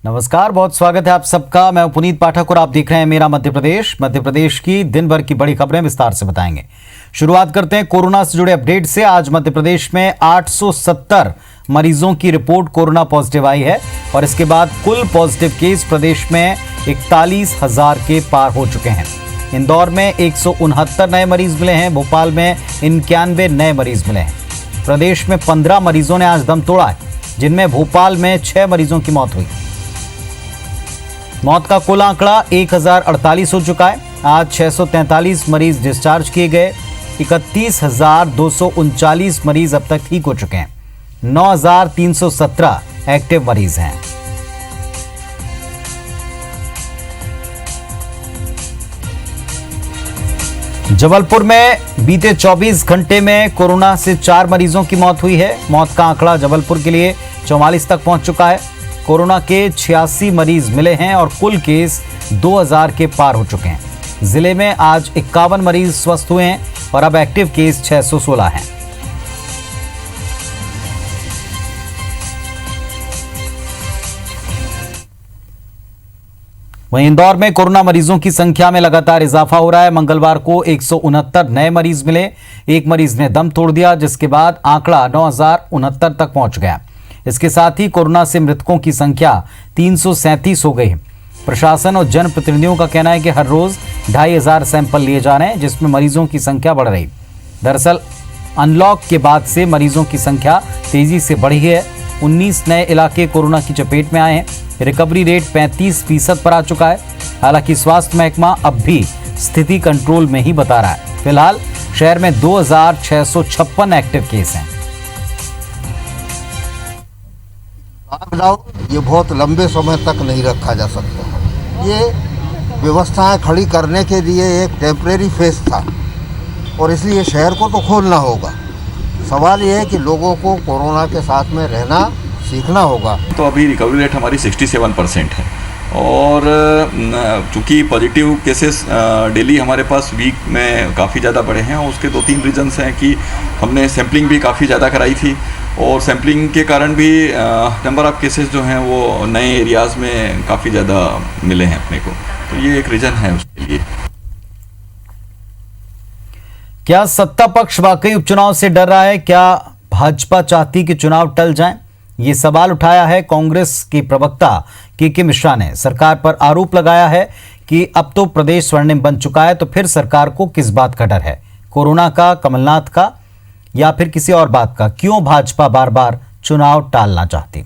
नमस्कार, बहुत स्वागत है आप सबका। मैं पुनीत पाठक और आप देख रहे हैं मेरा मध्य प्रदेश। मध्य प्रदेश की दिन भर की बड़ी खबरें विस्तार से बताएंगे। शुरुआत करते हैं कोरोना से जुड़े अपडेट से। आज मध्य प्रदेश में 870 मरीजों की रिपोर्ट कोरोना पॉजिटिव आई है और इसके बाद कुल पॉजिटिव केस प्रदेश में 41,000 के पार हो चुके हैं। इंदौर में 169 नए मरीज मिले हैं। भोपाल में 91 नए मरीज मिले हैं। प्रदेश में 15 मरीजों ने आज दम तोड़ा है, जिनमें भोपाल में 6 मरीजों की मौत हुई। मौत का कुल आंकड़ा 1048 हो चुका है। आज 643 मरीज डिस्चार्ज किए गए। 31,239 मरीज अब तक ठीक हो चुके हैं। 9,317 एक्टिव मरीज हैं। जबलपुर में बीते 24 घंटे में कोरोना से 4 मरीजों की मौत हुई है। मौत का आंकड़ा जबलपुर के लिए 44 तक पहुंच चुका है। कोरोना के 86 मरीज मिले हैं और कुल केस 2000 के पार हो चुके हैं। जिले में आज 51 मरीज स्वस्थ हुए हैं और अब एक्टिव केस 616 हैं। वहीं इंदौर में कोरोना मरीजों की संख्या में लगातार इजाफा हो रहा है। मंगलवार को 169 नए मरीज मिले। एक मरीज ने दम तोड़ दिया, जिसके बाद आंकड़ा 9,069 तक पहुंच गया। इसके साथ ही कोरोना से मृतकों की संख्या 337 हो गई है। प्रशासन और जनप्रतिनिधियों का कहना है कि हर रोज 2,500 सैंपल लिए जा रहे हैं, जिसमें मरीजों की संख्या बढ़ रही। दरअसल अनलॉक के बाद से मरीजों की संख्या तेजी से बढ़ी है। 19 नए इलाके कोरोना की चपेट में आए हैं। रिकवरी रेट 35% पर आ चुका है। हालांकि स्वास्थ्य महकमा अब भी स्थिति कंट्रोल में ही बता रहा है। फिलहाल शहर में 2,656 एक्टिव केस हैं। लॉकडाउन ये बहुत लंबे समय तक नहीं रखा जा सकता। ये व्यवस्थाएं खड़ी करने के लिए एक टेम्परेरी फेज था और इसलिए शहर को तो खोलना होगा। सवाल ये है कि लोगों को कोरोना के साथ में रहना सीखना होगा। तो अभी रिकवरी रेट हमारी 67% है और चूँकि पॉजिटिव केसेस डेली हमारे पास वीक में काफ़ी ज़्यादा बढ़े हैं। और उसके 2-3 रीजंस हैं कि हमने सैम्पलिंग भी काफ़ी ज़्यादा कराई थी और सैम्पलिंग के कारण भी नंबर ऑफ़ केसेस जो हैं वो नए एरियाज़ में काफ़ी ज़्यादा मिले हैं अपने को। तो ये एक रीज़न है उसके लिए। क्या सत्ता पक्ष वाकई उपचुनाव से डर रहा है? क्या भाजपा चाहती कि चुनाव टल जाएं? ये सवाल उठाया है कांग्रेस की प्रवक्ता के मिश्रा ने। सरकार पर आरोप लगाया है कि अब तो प्रदेश स्वर्णिम बन चुका है, तो फिर सरकार को किस बात का डर है? कोरोना का, कमलनाथ का या फिर किसी और बात का? क्यों भाजपा बार बार चुनाव टालना चाहती?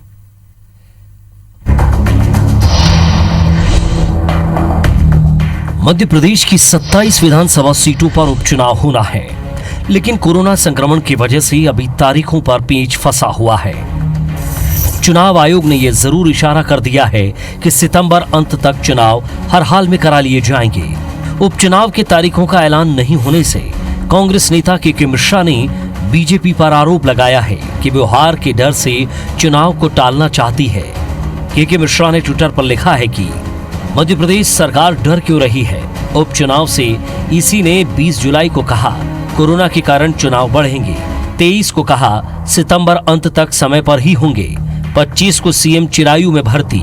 मध्य प्रदेश की 27 विधानसभा सीटों पर उपचुनाव होना है, लेकिन कोरोना संक्रमण की वजह से अभी तारीखों पर पेच फंसा हुआ है। चुनाव आयोग ने यह जरूर इशारा कर दिया है कि सितंबर अंत तक चुनाव हर हाल में करा लिए जाएंगे। उपचुनाव के तारीखों का ऐलान नहीं होने से कांग्रेस नेता के मिश्रा ने बीजेपी पर आरोप लगाया है कि वो हार के डर से चुनाव को टालना चाहती है। के मिश्रा ने ट्विटर पर लिखा है कि मध्य प्रदेश सरकार डर क्यों रही है? उपचुनाव से ईसी ने 20 जुलाई को कहा कोरोना के कारण चुनाव बढ़ेंगे। 23 को कहा सितंबर अंत तक समय पर ही होंगे। 25 को सीएम चिरायू में भर्ती।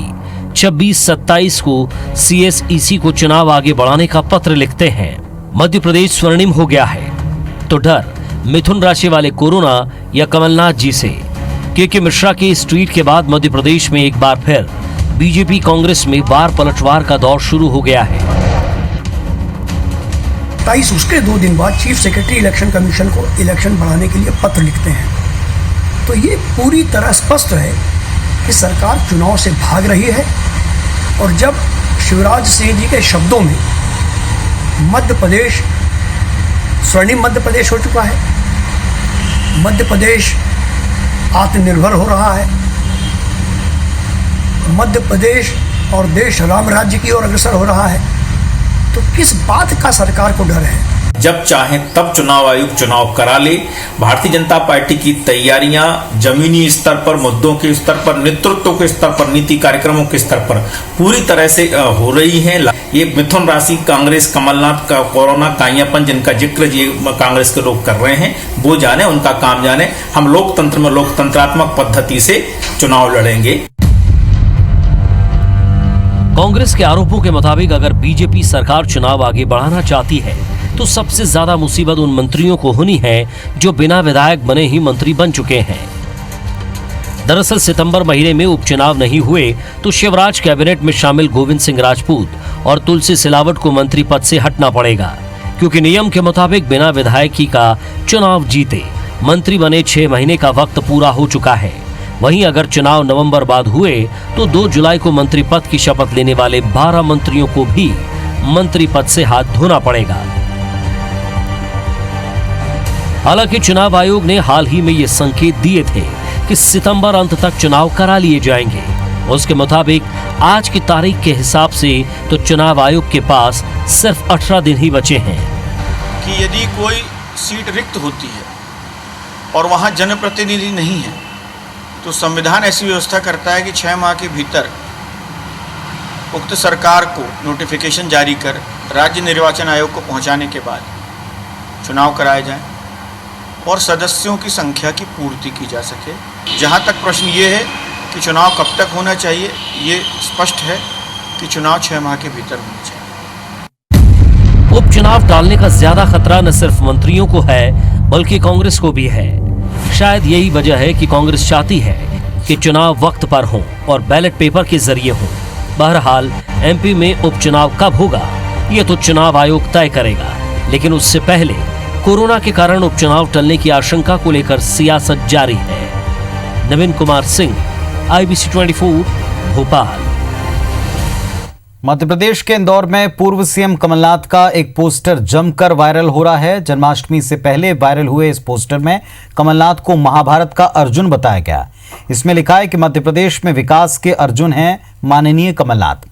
26-27 को सीएसईसी को चुनाव आगे बढ़ाने का पत्र लिखते हैं। मध्य प्रदेश स्वर्णिम हो गया है तो डर मिथुन राशि वाले कोरोना या कमलनाथ जी से? के मिश्रा के इस ट्वीट के बाद मध्य प्रदेश में एक बार फिर बीजेपी कांग्रेस में बार पलटवार का दौर शुरू हो गया है। 27 उसके 2 दिन बाद चीफ सेक्रेटरी इलेक्शन कमीशन को इलेक्शन बढ़ाने के लिए पत्र लिखते हैं। तो ये पूरी तरह स्पष्ट है कि सरकार चुनाव से भाग रही है। और जब शिवराज सिंह जी के शब्दों में मध्य प्रदेश स्वर्णिम मध्य प्रदेश हो चुका है, मध्य प्रदेश आत्मनिर्भर हो रहा है, मध्य प्रदेश और देश राम राज्य की ओर अग्रसर हो रहा है, तो किस बात का सरकार को डर है? जब चाहे तब चुनाव आयोग चुनाव करा ले। भारतीय जनता पार्टी की तैयारियां जमीनी स्तर पर, मुद्दों के स्तर पर, नेतृत्व के स्तर पर, नीति कार्यक्रमों के स्तर पर पूरी तरह से हो रही हैं। ये मिथुन राशि कांग्रेस, कमलनाथ का कोरोना काइयापन जिनका जिक्र ये कांग्रेस के लोग कर रहे हैं, वो जाने, उनका काम जाने। हम लोकतंत्र में लोकतंत्रात्मक पद्धति से चुनाव लड़ेंगे। कांग्रेस के आरोपों के मुताबिक अगर बीजेपी सरकार चुनाव आगे बढ़ाना चाहती है तो सबसे ज्यादा मुसीबत उन मंत्रियों को होनी है जो बिना विधायक बने ही मंत्री बन चुके हैं। दरअसल सितंबर महीने में उपचुनाव नहीं हुए तो शिवराज कैबिनेट में शामिल गोविंद सिंह राजपूत और तुलसी सिलावट को मंत्री पद से हटना पड़ेगा, क्योंकि नियम के मुताबिक बिना विधायकी का चुनाव जीते मंत्री बने 6 महीने का वक्त पूरा हो चुका है। वहीं अगर चुनाव नवंबर बाद हुए तो 2 जुलाई को मंत्री पद की शपथ लेने वाले 12 मंत्रियों को भी मंत्री पद से हाथ धोना पड़ेगा। हालांकि चुनाव आयोग ने हाल ही में ये संकेत दिए थे कि सितंबर अंत तक चुनाव करा लिए जाएंगे। उसके मुताबिक आज की तारीख के हिसाब से तो चुनाव आयोग के पास सिर्फ 18 दिन ही बचे हैं कि यदि कोई सीट रिक्त होती है और वहां जनप्रतिनिधि नहीं है तो संविधान ऐसी व्यवस्था करता है कि 6 माह के भीतर उक्त सरकार को नोटिफिकेशन जारी कर राज्य निर्वाचन आयोग को पहुंचाने के बाद चुनाव कराए जाएं और सदस्यों की संख्या की पूर्ति की जा सके। जहां तक प्रश्न ये है कि चुनाव कब तक होना चाहिए, ये स्पष्ट है कि चुनाव 6 माह के भीतर होना चाहिए। उपचुनाव टालने का ज्यादा खतरा न सिर्फ मंत्रियों को है बल्कि कांग्रेस को भी है। शायद यही वजह है कि कांग्रेस चाहती है कि चुनाव वक्त पर हो और बैलेट पेपर के जरिए हो। बहरहाल एमपी में उपचुनाव कब होगा ये तो चुनाव आयोग तय करेगा, लेकिन उससे पहले कोरोना के कारण उपचुनाव टलने की आशंका को लेकर सियासत जारी है। नवीन कुमार सिंह, IBC 24, भोपाल। मध्य प्रदेश के इंदौर में पूर्व सीएम कमलनाथ का एक पोस्टर जमकर वायरल हो रहा है। जन्माष्टमी से पहले वायरल हुए इस पोस्टर में कमलनाथ को महाभारत का अर्जुन बताया गया। इसमें लिखा है कि मध्य प्रदेश में विकास के अर्जुन हैं माननीय कमलनाथ।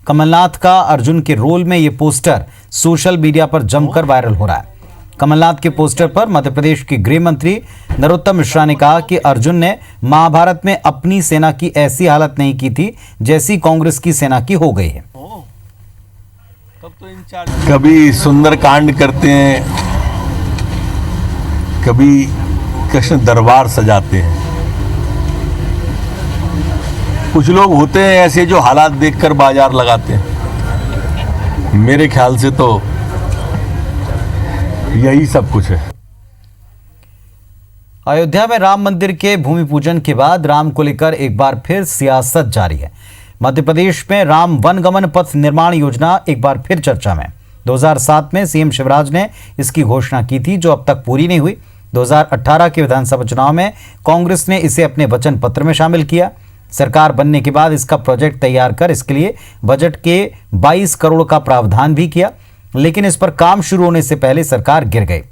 कमलनाथ का अर्जुन के रोल में यह पोस्टर सोशल मीडिया पर जमकर वायरल हो रहा है। कमलनाथ के पोस्टर पर मध्य प्रदेश के गृह मंत्री नरोत्तम मिश्रा ने कहा कि अर्जुन ने महाभारत में अपनी सेना की ऐसी हालत नहीं की थी जैसी कांग्रेस की सेना की हो गई है। कभी सुंदरकांड करते हैं, कभी कृष्ण दरबार सजाते हैं। कुछ लोग होते हैं ऐसे जो हालात देखकर बाजार लगाते हैं। मेरे ख्याल से तो यही सब कुछ है। अयोध्या में राम मंदिर के भूमि पूजन के बाद राम को लेकर एक बार फिर सियासत जारी है। मध्य प्रदेश में राम वनगमन पथ निर्माण योजना एक बार फिर चर्चा में। 2007 में सीएम शिवराज ने इसकी घोषणा की थी, जो अब तक पूरी नहीं हुई। 2018 के विधानसभा चुनाव में कांग्रेस ने इसे अपने वचन पत्र में शामिल किया। सरकार बनने के बाद इसका प्रोजेक्ट तैयार कर इसके लिए बजट के 22 करोड़ का प्रावधान भी किया, लेकिन इस पर काम शुरू होने से पहले सरकार गिर गई।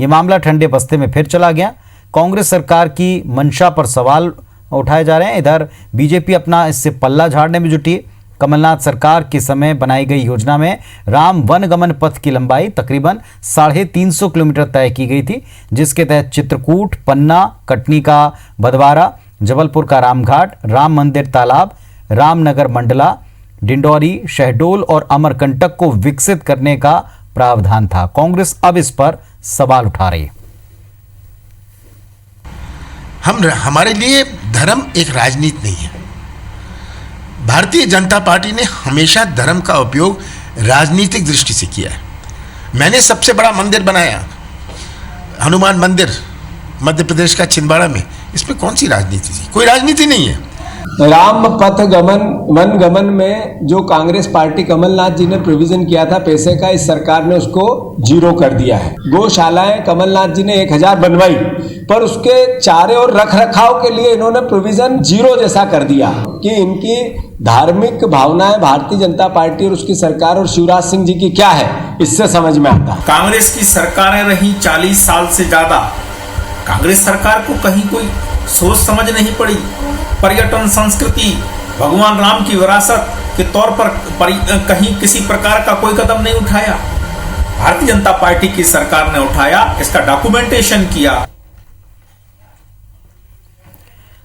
ये मामला ठंडे बस्ते में फिर चला गया। कांग्रेस सरकार की मंशा पर सवाल उठाए जा रहे हैं। इधर बीजेपी अपना इससे पल्ला झाड़ने में जुटी। कमलनाथ सरकार के समय बनाई गई योजना में राम वनगमन पथ की लंबाई तकरीबन 350 किलोमीटर तय की गई थी, जिसके तहत चित्रकूट, पन्ना, कटनी का बदवारा, जबलपुर का रामघाट, राम मंदिर तालाब, रामनगर मंडला, डिंडौरी, शहडोल और अमरकंटक को विकसित करने का प्रावधान था। कांग्रेस अब इस पर सवाल उठा रही है। हमारे लिए धर्म एक राजनीति नहीं है। भारतीय जनता पार्टी ने हमेशा धर्म का उपयोग राजनीतिक दृष्टि से किया है। मैंने सबसे बड़ा मंदिर बनाया, हनुमान मंदिर, मध्य प्रदेश का छिंदवाड़ा में। इसमें कौन सी राजनीति थी? कोई राजनीति नहीं है। राम पथ वन गमन में जो कांग्रेस पार्टी कमलनाथ जी ने प्रोविजन किया था पैसे का, इस सरकार ने उसको 0 कर दिया है। गौशालाएं कमलनाथ जी ने 1000 बनवाई, पर उसके चारे और रख रखाव के लिए इन्होंने प्रोविजन 0 जैसा कर दिया कि इनकी धार्मिक भावनाएं भारतीय जनता पार्टी और उसकी सरकार और शिवराज सिंह जी की क्या है, इससे समझ में आता है। कांग्रेस की सरकारें रही 40 साल से ज्यादा। कांग्रेस सरकार को कहीं कोई सोच समझ नहीं पड़ी। पर्यटन, संस्कृति, भगवान राम की विरासत के तौर पर कहीं किसी प्रकार का कोई कदम नहीं उठाया। भारतीय जनता पार्टी की सरकार ने उठाया, इसका डॉक्यूमेंटेशन किया।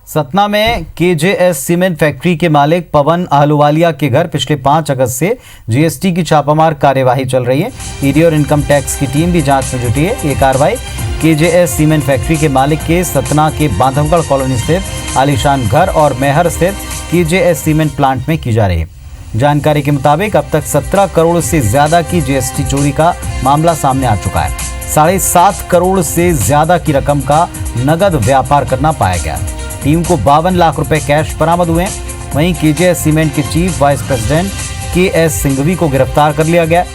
सतना में केजेएस सीमेंट फैक्ट्री के मालिक पवन आहलूवालिया के घर पिछले 5 अगस्त से जीएसटी की छापामार कार्यवाही चल रही है। ईडी और इनकम टैक्स की टीम भी जांच में जुटी है। ये कार्रवाई केजेएस सीमेंट फैक्ट्री के मालिक के सतना के बांधवगढ़ कॉलोनी स्थित आलीशान घर और मैहर स्थित केजेएस सीमेंट प्लांट में की जा रही है। जानकारी के मुताबिक अब तक 17 करोड़ से ज्यादा की जीएसटी चोरी का मामला सामने आ चुका है। 7.5 करोड़ से ज्यादा की रकम का नगद व्यापार करना पाया गया। टीम को 52 लाख रुपए कैश बरामद हुए। वहीं केजीएस सीमेंट के chief vice president KS Singhvi को गिरफ्तार कर लिया गया।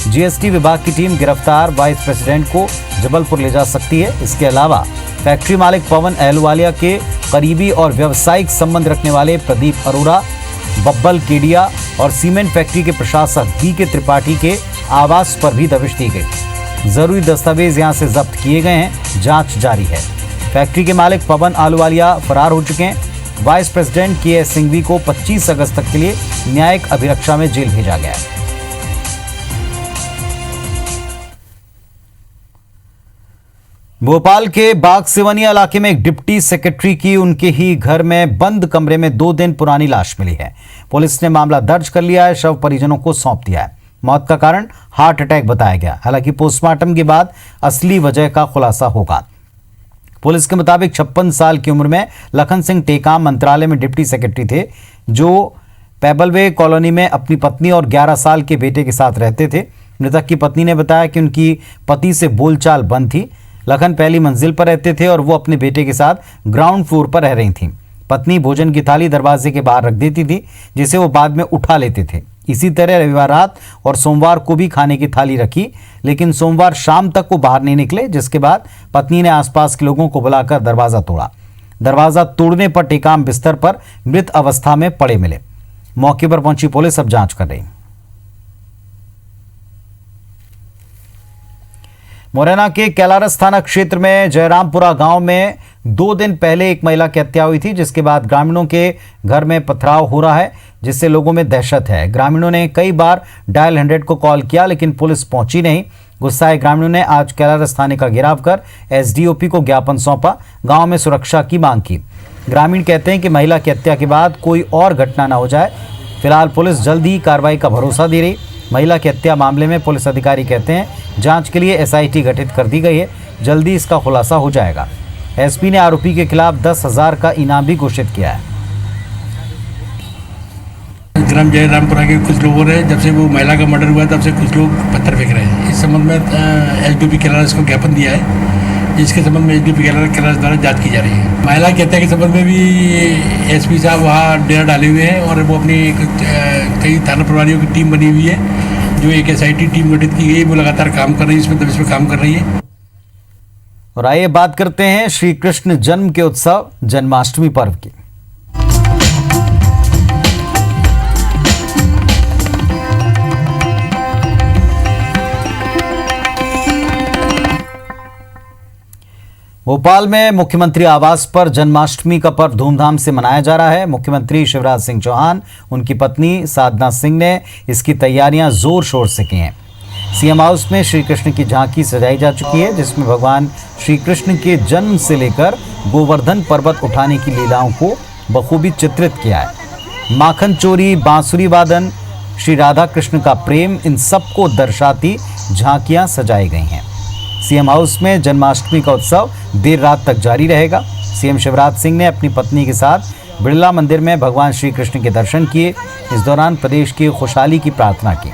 जीएसटी विभाग की टीम गिरफ्तार वाइस प्रेसिडेंट को जबलपुर ले जा सकती है। इसके अलावा फैक्ट्री मालिक पवन अहलुवालिया के करीबी और व्यावसायिक संबंध रखने वाले प्रदीप अरोड़ा, बब्बल केडिया और सीमेंट फैक्ट्री के प्रशासक BK त्रिपाठी के आवास पर भी दबिश दी गई। जरूरी दस्तावेज यहां से जब्त किए गए हैं, जांच जारी है। फैक्ट्री के मालिक पवन अहलुवालिया फरार हो चुके हैं। वाइस प्रेसिडेंट KS सिंघवी को 25 अगस्त तक के लिए न्यायिक अभिरक्षा में जेल भेजा गया है। भोपाल के बाग सिवनिया इलाके में एक डिप्टी सेक्रेटरी की उनके ही घर में बंद कमरे में 2 दिन पुरानी लाश मिली है। पुलिस ने मामला दर्ज कर लिया है, शव परिजनों को सौंप दिया है। मौत का कारण हार्ट अटैक बताया गया। हालांकि पोस्टमार्टम के बाद असली वजह का खुलासा होगा। पुलिस के मुताबिक 56 साल की उम्र में लखन सिंह टेकाम मंत्रालय में डिप्टी सेक्रेटरी थे, जो पेबलवे कॉलोनी में अपनी पत्नी और 11 साल के बेटे के साथ रहते थे। मृतक की पत्नी ने बताया कि उनकी पति से बोलचाल बंद थी। लखन पहली मंजिल पर रहते थे और वो अपने बेटे के साथ ग्राउंड फ्लोर पर रह रही थीं। पत्नी भोजन की थाली दरवाजे के बाहर रख देती थी, जिसे वो बाद में उठा लेते थे। इसी तरह रविवार रात और सोमवार को भी खाने की थाली रखी, लेकिन सोमवार शाम तक वो बाहर नहीं निकले, जिसके बाद पत्नी ने आसपास के लोगों को बुलाकर दरवाजा तोड़ा। दरवाजा तोड़ने पर टेकाम बिस्तर पर मृत अवस्था में पड़े मिले। मौके पर पहुंची पुलिस अब जांच कर रही। मुरैना के कैलारस थाना क्षेत्र में जयरामपुरा गांव में 2 दिन पहले एक महिला की हत्या हुई थी, जिसके बाद ग्रामीणों के घर में पथराव हो रहा है, जिससे लोगों में दहशत है। ग्रामीणों ने कई बार डायल 100 को कॉल किया, लेकिन पुलिस पहुंची नहीं। गुस्साए ग्रामीणों ने आज कैलारस थाने का घेराव कर SDOP को ज्ञापन सौंपा, गांव में सुरक्षा की मांग की। ग्रामीण कहते हैं कि महिला की हत्या के बाद कोई और घटना न हो जाए। फिलहाल पुलिस जल्द ही कार्रवाई का भरोसा दे रही। महिला की हत्या मामले में पुलिस अधिकारी कहते हैं जांच के लिए SIT गठित कर दी गई है, जल्दी इसका खुलासा हो जाएगा। SP ने आरोपी के खिलाफ 10,000 का इनाम भी घोषित किया है। ग्राम जयरामपुरा के कुछ लोगों ने जब से वो महिला का मर्डर हुआ तब से कुछ लोग पत्थर फेंक रहे हैं। इस संबंध में SDOP कैलारस को ज्ञापन दिया है, जिसके संबंध में SDOP कैलारस द्वारा जांच की जा रही है। महिला की हत्या के संबंध में भी SP साहब वहाँ डेरा डाले हुए हैं और वो अपनी कई थाना प्रभारियों की टीम बनी हुई है, जो एक SIT टीम गठित की गई, वो लगातार काम कर रही है, इसमें काम कर रही है। और आइए बात करते हैं श्री कृष्ण जन्म के उत्सव जन्माष्टमी पर्व की। भोपाल में मुख्यमंत्री आवास पर जन्माष्टमी का पर्व धूमधाम से मनाया जा रहा है। मुख्यमंत्री शिवराज सिंह चौहान, उनकी पत्नी साधना सिंह ने इसकी तैयारियां जोर शोर से की हैं। CM हाउस में श्री कृष्ण की झांकी सजाई जा चुकी है, जिसमें भगवान श्री कृष्ण के जन्म से लेकर गोवर्धन पर्वत उठाने की लीलाओं को बखूबी चित्रित किया है। माखन चोरी, बांसुरी वादन, श्री राधा कृष्ण का प्रेम, इन सबको दर्शाती झांकियां सजाई गई हैं। CM हाउस में जन्माष्टमी का उत्सव देर रात तक जारी रहेगा। CM शिवराज सिंह ने अपनी पत्नी के साथ बिड़ला मंदिर में भगवान श्री कृष्ण के दर्शन किए। इस दौरान प्रदेश की खुशहाली की प्रार्थना की।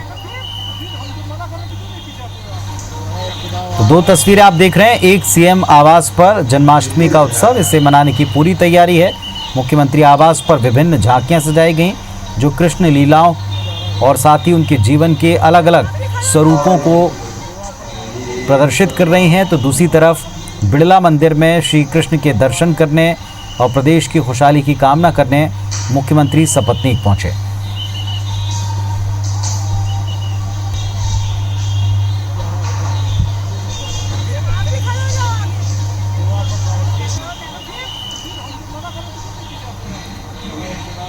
तो 2 तस्वीरें आप देख रहे हैं, एक CM आवास पर जन्माष्टमी का उत्सव, इसे मनाने की पूरी तैयारी है। मुख्यमंत्री आवास पर विभिन्न झांकियां सजाई गई, जो कृष्ण लीलाओं और साथ ही उनके जीवन के अलग अलग स्वरूपों को प्रदर्शित कर रही हैं। तो दूसरी तरफ बिड़ला मंदिर में श्री कृष्ण के दर्शन करने और प्रदेश की खुशहाली की कामना करने मुख्यमंत्री सपत्नीक पहुंचे।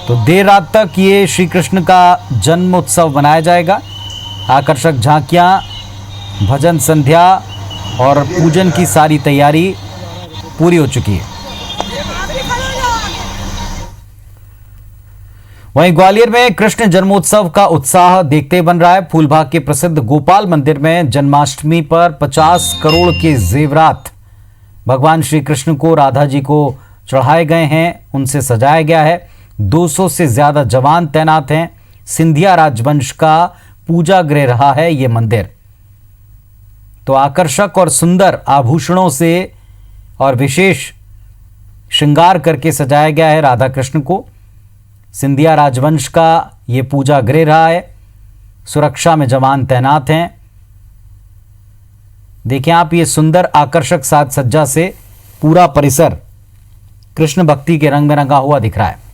तो देर रात तक ये श्री कृष्ण का जन्म उत्सव मनाया जाएगा। आकर्षक झांकियां, भजन संध्या और पूजन की सारी तैयारी पूरी हो चुकी है। वहीं ग्वालियर में कृष्ण जन्मोत्सव का उत्साह देखते बन रहा है। फूलबाग के प्रसिद्ध गोपाल मंदिर में जन्माष्टमी पर 50 करोड़ के जेवरात भगवान श्री कृष्ण को, राधा जी को चढ़ाए गए हैं, उनसे सजाया गया है। 200 से ज्यादा जवान तैनात हैं। सिंधिया राजवंश का पूजा गृह रहा है ये मंदिर। तो आकर्षक और सुंदर आभूषणों से और विशेष श्रृंगार करके सजाया गया है राधा कृष्ण को। सिंधिया राजवंश का ये पूजा गृह रहा है। सुरक्षा में जवान तैनात हैं। देखें आप, ये सुंदर आकर्षक साज सज्जा से पूरा परिसर कृष्ण भक्ति के रंग में रंगा हुआ दिख रहा है।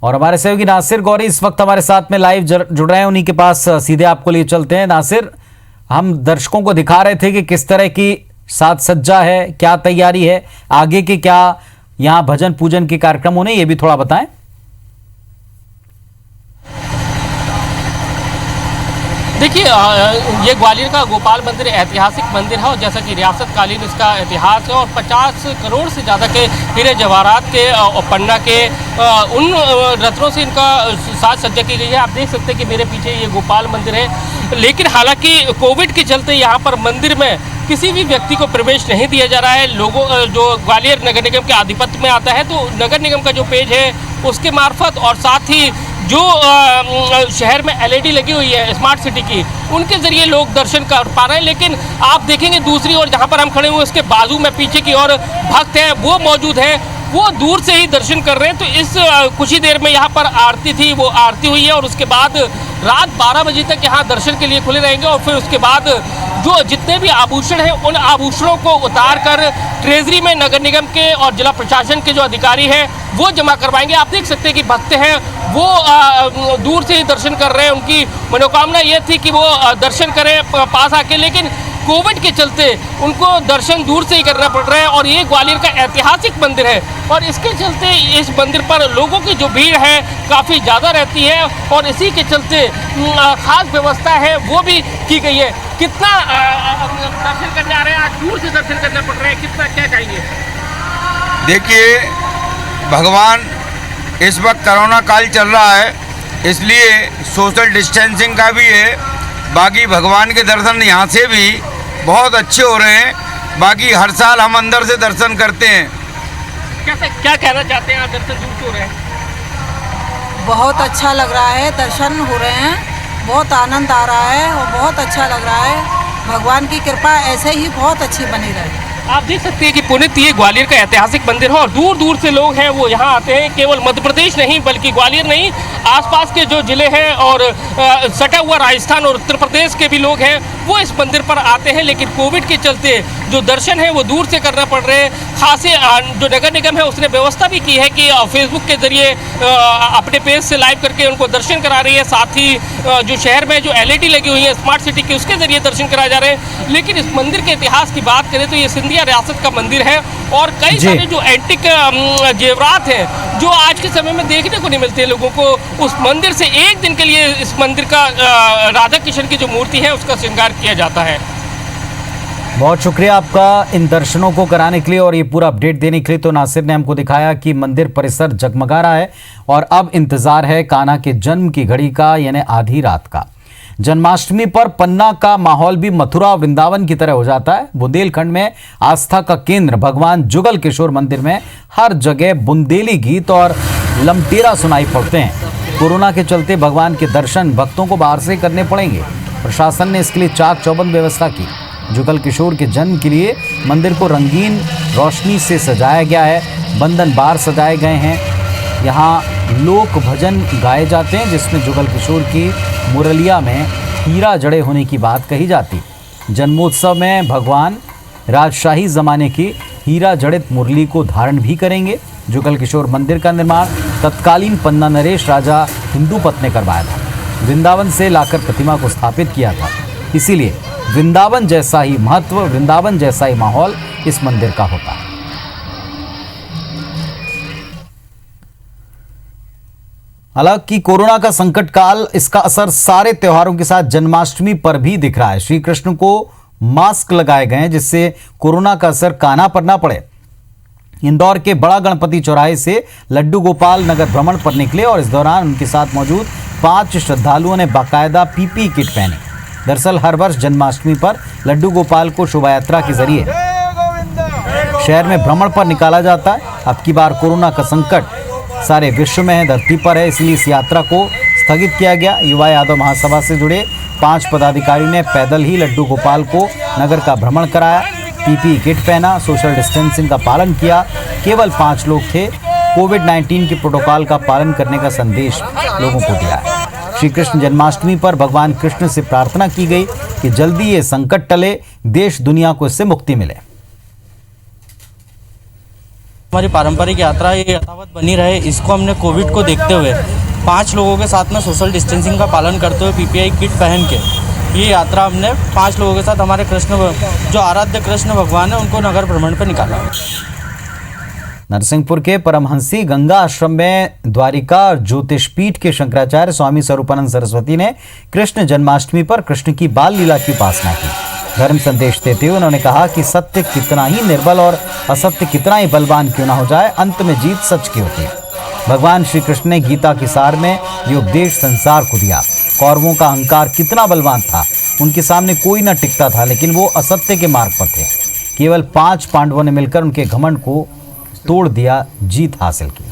और हमारे सहयोगी नासिर गौरी इस वक्त हमारे साथ में लाइव जुड़ रहे हैं। उन्हीं के पास सीधे आपको लिए चलते हैं। नासिर, हम दर्शकों को दिखा रहे थे कि किस तरह की साज सज्जा है, क्या तैयारी है, आगे के क्या यहाँ भजन पूजन के कार्यक्रम होने, ये भी थोड़ा बताएं। देखिए, ये ग्वालियर का गोपाल मंदिर ऐतिहासिक मंदिर है और जैसा कि रियासत कालीन इसका इतिहास है और 50 करोड़ से ज़्यादा के हीरे जवाहरात के और पन्ना के उन रत्नों से इनका साज सज्जा की गई है। आप देख सकते हैं कि मेरे पीछे ये गोपाल मंदिर है। लेकिन हालांकि कोविड के चलते यहाँ पर मंदिर में किसी भी व्यक्ति को प्रवेश नहीं दिया जा रहा है। लोगों जो ग्वालियर नगर निगम के आधिपत्य में आता है तो नगर निगम का जो पेज है उसके मार्फत और साथ ही जो शहर में LED लगी हुई है स्मार्ट सिटी की, उनके ज़रिए लोग दर्शन कर पा रहे हैं। लेकिन आप देखेंगे दूसरी ओर जहाँ पर हम खड़े हुए उसके बाजू में पीछे की ओर भक्त हैं वो मौजूद हैं, वो दूर से ही दर्शन कर रहे हैं। तो इस कुछ ही देर में यहाँ पर आरती थी, वो आरती हुई है और उसके बाद रात 12 बजे तक यहाँ दर्शन के लिए खुले रहेंगे और फिर उसके बाद जो जितने भी आभूषण हैं उन आभूषणों को उतार कर ट्रेजरी में नगर निगम के और जिला प्रशासन के जो अधिकारी हैं वो जमा करवाएंगे। आप देख सकते हैं कि भक्त हैं वो दूर से ही दर्शन कर रहे हैं। उनकी मनोकामना ये थी कि वो दर्शन करें पास आके, लेकिन कोविड के चलते उनको दर्शन दूर से ही करना पड़ रहा है। और ये ग्वालियर का ऐतिहासिक मंदिर है और इसके चलते इस मंदिर पर लोगों की जो भीड़ है काफ़ी ज़्यादा रहती है और इसी के चलते खास व्यवस्था है वो भी की गई है। कितना दर्शन करने आ रहे हैं, आज दूर से दर्शन करना पड़ रहा है, कितना क्या चाहिए? देखिए, भगवान इस वक्त कोरोना काल चल रहा है इसलिए सोशल डिस्टेंसिंग का भी है। बाकी भगवान के दर्शन यहाँ से भी बहुत अच्छे हो रहे हैं। बाकी हर साल हम अंदर से दर्शन करते हैं। क्या कहना चाहते हैं आप, दर्शन दूर से हो रहे हैं? बहुत अच्छा लग रहा है, दर्शन हो रहे हैं, बहुत आनंद आ रहा है और बहुत अच्छा लग रहा है। भगवान की कृपा ऐसे ही बहुत अच्छी बनी रहे। आप देख सकते हैं कि पुनित ये ग्वालियर का ऐतिहासिक मंदिर है और दूर दूर से लोग हैं वो यहाँ आते हैं। केवल मध्य प्रदेश नहीं बल्कि ग्वालियर नहीं, आसपास के जो जिले हैं और सटा हुआ राजस्थान और उत्तर प्रदेश के भी लोग हैं वो इस मंदिर पर आते हैं। लेकिन कोविड के चलते जो दर्शन है वो दूर से करना पड़ रहे हैं। खासे जो नगर निगम है उसने व्यवस्था भी की है कि फेसबुक के जरिए अपने पेज से लाइव करके उनको दर्शन करा रही है। साथ ही जो शहर में जो LED लगी हुई है स्मार्ट सिटी की उसके जरिए दर्शन कराए जा रहे हैं। लेकिन इस मंदिर के इतिहास की बात करें तो ये सिंधिया रियासत का मंदिर है और कई सारे जो एंटिक जेवरात हैं जो आज के समय में देखने को नहीं मिलते लोगों को, उस मंदिर से एक दिन के लिए इस मंदिर का राधा कृष्ण की जो मूर्ति है उसका श्रृंगार किया जाता है। बहुत शुक्रिया आपका इन दर्शनों को कराने के लिए और ये पूरा अपडेट देने के लिए। तो नासिर ने हमको दिखाया कि मंदिर परिसर जगमगा रहा है और अब इंतजार है कान्हा के जन्म की घड़ी का, यानी आधी रात का। जन्माष्टमी पर पन्ना का माहौल भी मथुरा वृंदावन की तरह हो जाता है। बुंदेलखंड में आस्था का केंद्र भगवान जुगल किशोर मंदिर में हर जगह बुंदेली गीत और लमटेरा सुनाई पड़ते हैं। कोरोना के चलते भगवान के दर्शन भक्तों को बाहर से करने पड़ेंगे। प्रशासन ने इसके लिए चाक चौबंद व्यवस्था की। जुगल किशोर के जन्म के लिए मंदिर को रंगीन रोशनी से सजाया गया है। बंधन बार सजाए गए हैं। यहाँ लोक भजन गाए जाते हैं जिसमें जुगल किशोर की मुरलिया में हीरा जड़े होने की बात कही जाती। जन्मोत्सव में भगवान राजशाही जमाने की हीरा जड़ित मुरली को धारण भी करेंगे। जुगल किशोर मंदिर का निर्माण तत्कालीन पन्ना नरेश राजा हिंदूपत ने करवाया था। वृंदावन से लाकर प्रतिमा को स्थापित किया था। इसीलिए वृंदावन जैसा ही महत्व, वृंदावन जैसा ही माहौल इस मंदिर का होता है। हालांकि कोरोना का संकट काल, इसका असर सारे त्योहारों के साथ जन्माष्टमी पर भी दिख रहा है। श्री कृष्ण को मास्क लगाए गए हैं जिससे कोरोना का असर कान्हा पर ना पड़े। इंदौर के बड़ा गणपति चौराहे से लड्डू गोपाल नगर भ्रमण पर निकले और इस दौरान उनके साथ मौजूद 5 श्रद्धालुओं ने बाकायदा PPE किट पहनी। दरअसल हर वर्ष जन्माष्टमी पर लड्डू गोपाल को शोभा यात्रा के जरिए शहर में भ्रमण पर निकाला जाता है। अब की बार कोरोना का संकट सारे विश्व में है, धरती पर है, इसलिए इस यात्रा को स्थगित किया गया। युवा यादव महासभा से जुड़े 5 पदाधिकारी ने पैदल ही लड्डू गोपाल को नगर का भ्रमण कराया, पीपीई किट पहना, सोशल डिस्टेंसिंग का पालन किया। केवल 5 लोग थे। कोविड-19 के प्रोटोकॉल का पालन करने का संदेश लोगों को दिया है। श्री कृष्ण जन्माष्टमी पर भगवान कृष्ण से प्रार्थना की गई कि जल्दी ये संकट टले, देश दुनिया को इससे मुक्ति मिले। हमारी पारंपरिक यात्रा ये यथावत बनी रहे, इसको हमने कोविड को देखते हुए 5 लोगों के साथ में सोशल डिस्टेंसिंग का पालन करते हुए पीपीई किट पहन के ये यात्रा हमने 5 लोगों के साथ हमारे कृष्ण जो आराध्य कृष्ण भगवान है उनको नगर भ्रमण पर निकाला। नरसिंहपुर के परमहंसी गंगा आश्रम में द्वारिका ज्योतिषपीठ के शंकराचार्य स्वामी स्वरूपानंद सरस्वती ने कृष्ण जन्माष्टमी पर कृष्ण की बाल लीला की उपासना की। धर्म संदेश देते हुए उन्होंने कहा कि सत्य कितना ही निर्बल और असत्य कितना ही बलवान क्यों ना हो जाए, अंत में जीत सच की होती है। भगवान श्री कृष्ण ने गीता के सार में ये उपदेश संसार को दिया। कौरवों का अहंकार कितना बलवान था, उनके सामने कोई न टिकता था, लेकिन वो असत्य के मार्ग पर थे। केवल 5 पांडवों ने मिलकर उनके घमंड को तोड़ दिया, जीत हासिल की।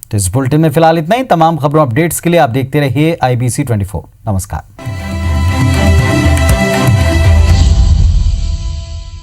तो इस बुलेटिन में फिलहाल इतना ही। तमाम खबरों अपडेट्स के लिए आप देखते रहिए IBC 24। नमस्कार।